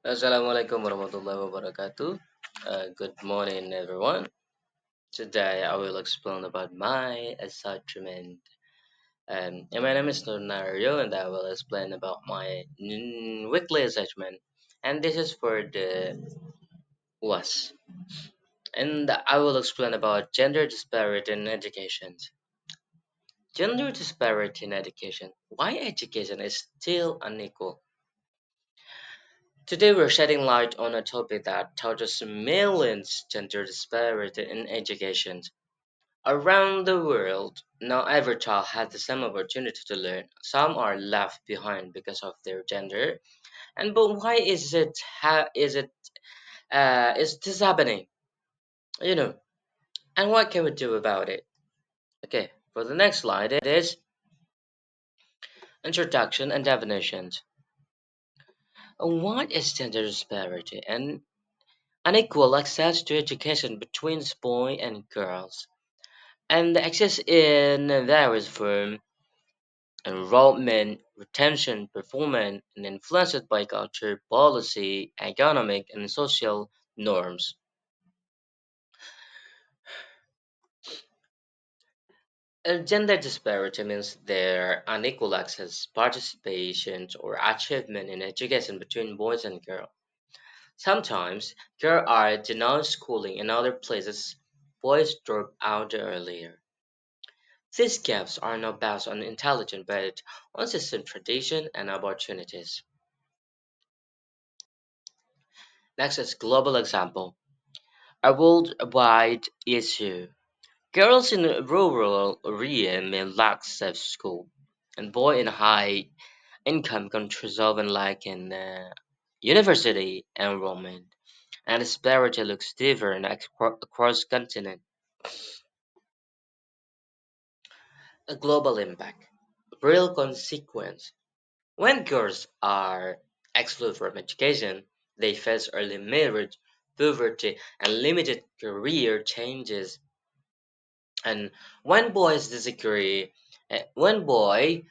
Assalamualaikum warahmatullahi wabarakatuh. Good morning, everyone. Today I will explain about my assignment. And my name is Nario, and I will explain about my weekly assignment. And this is for the WAS. And I will explain about gender disparity in education. Gender disparity in education. Why education is still unequal. Today we're shedding light on a topic that touches millions gender disparity in education. Around the world, not every child has the same opportunity to learn. Some are left behind because of their gender. And but why is it is this happening? You know, and what can we do about it? Okay, for the next slide it is introduction and definitions. What is gender disparity and unequal access to education between boys and girls? And the access in various forms enrollment, retention, performance, and influenced by culture, policy, economic, and social norms. Gender disparity means there unequal access, participation, or achievement in education between boys and girls. Sometimes girls are denied schooling in other places, boys drop out earlier. These gaps are not based on intelligence but on system tradition and opportunities. Next is global example. A worldwide issue. Girls in rural areas may lack safe school, and boys in high-income countries often lack in university enrollment, and disparity looks different across continent. A global impact, real consequence. When girls are excluded from education, they face early marriage, poverty, and limited career changes. And when boys disagree, when boys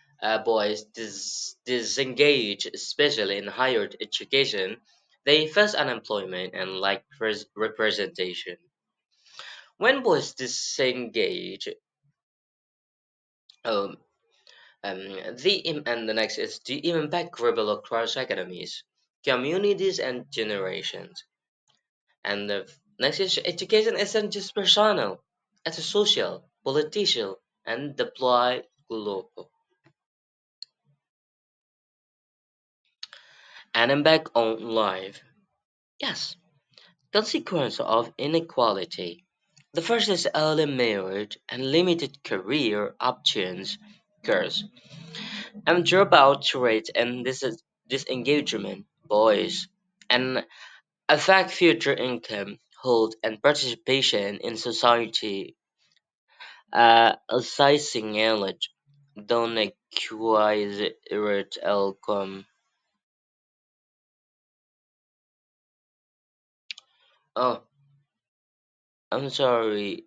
disengage, especially in higher education, they face unemployment and lack representation. When boys disengage, um, and the next is the impact ripple across academies, communities, and generations. And the next is education isn't just personal; it's a social, political, and deploy global. And impact on life. Yes, consequence of inequality. The first is early marriage and limited career options. Girls and dropout rate and disengagement. Boys and affect future income, health, and participation in society. Assessing knowledge don't acquire outcome. Oh, I'm sorry.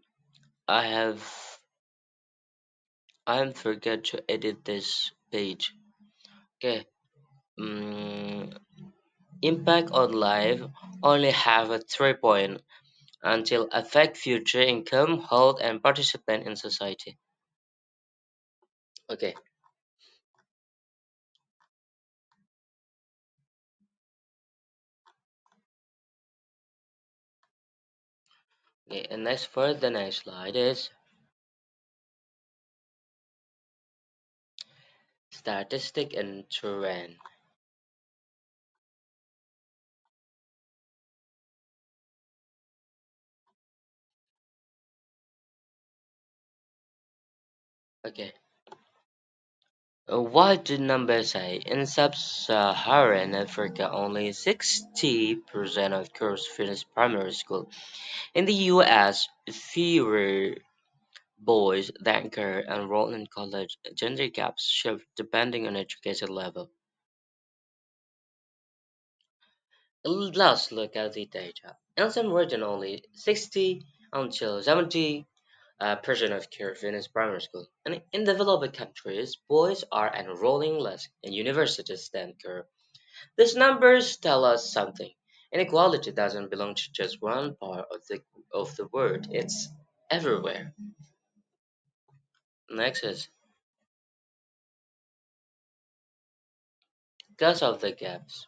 I have I forgot to edit this page. Okay. Mm, impact on life only have a 3 point until affect future income, health, and participant in society. Okay. Okay. And next for the next slide is statistic and trend. Okay. What do numbers say? In sub-Saharan Africa, only 60% of girls finish primary school. In the US, fewer boys than girls enroll in college. Gender gaps shift depending on education level. Let's look at the data. In some regions, only 60 until 70 percent of girls finish primary school. And in developing countries, boys are enrolling less in universities than girls. These numbers tell us something. Inequality doesn't belong to just one part of the world. It's everywhere. Next is because of the gaps.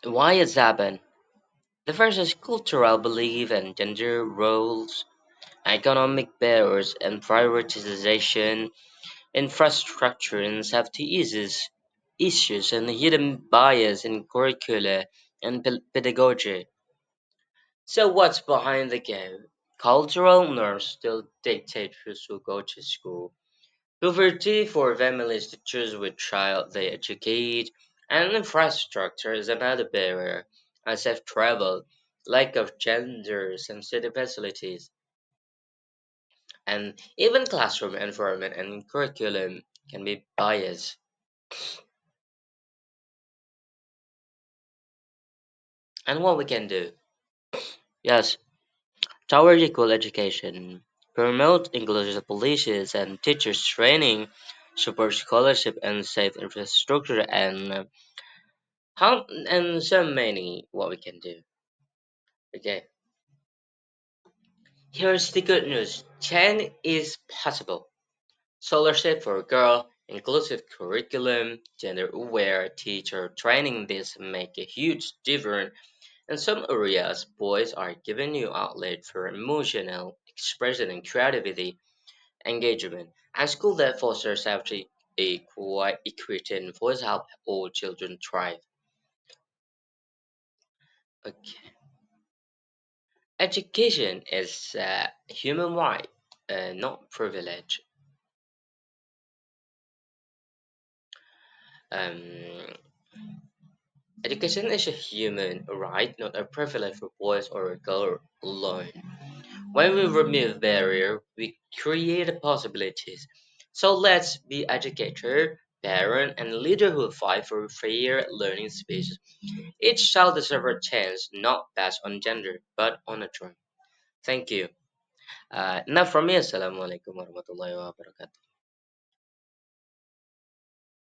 Why it's happened? The first is cultural belief and gender roles, economic barriers and prioritization, infrastructure and safety issues and hidden bias in curricula and pedagogy. So what's behind the game? Cultural norms still dictate who should go to school. Poverty for families to choose which child they educate, and infrastructure is another barrier, as if travel, lack of gender-sensitive facilities, and even classroom environment and curriculum can be biased. And what we can do? Yes, toward equal education, promote inclusive policies and teachers training, support scholarship and safe infrastructure, and so many what we can do. Okay, here's the good news. 10 is possible. Scholarship for girl, inclusive curriculum, gender-aware teacher training. This make a huge difference. In some areas, boys are given new outlet for emotional expression and creativity engagement. And school that fosters safety, equity, and voice help all children thrive. Okay. Education is a human right, not privilege. Um, Education is a human right, not a privilege for boys or girls alone. When we remove barrier, we create possibilities. So let's be educator, parent, and leader who fight for fair learning spaces. Each child deserves a chance, not based on gender, but on a dream. Thank you. Now from me, Assalamu alaikum warahmatullahi wabarakatuh.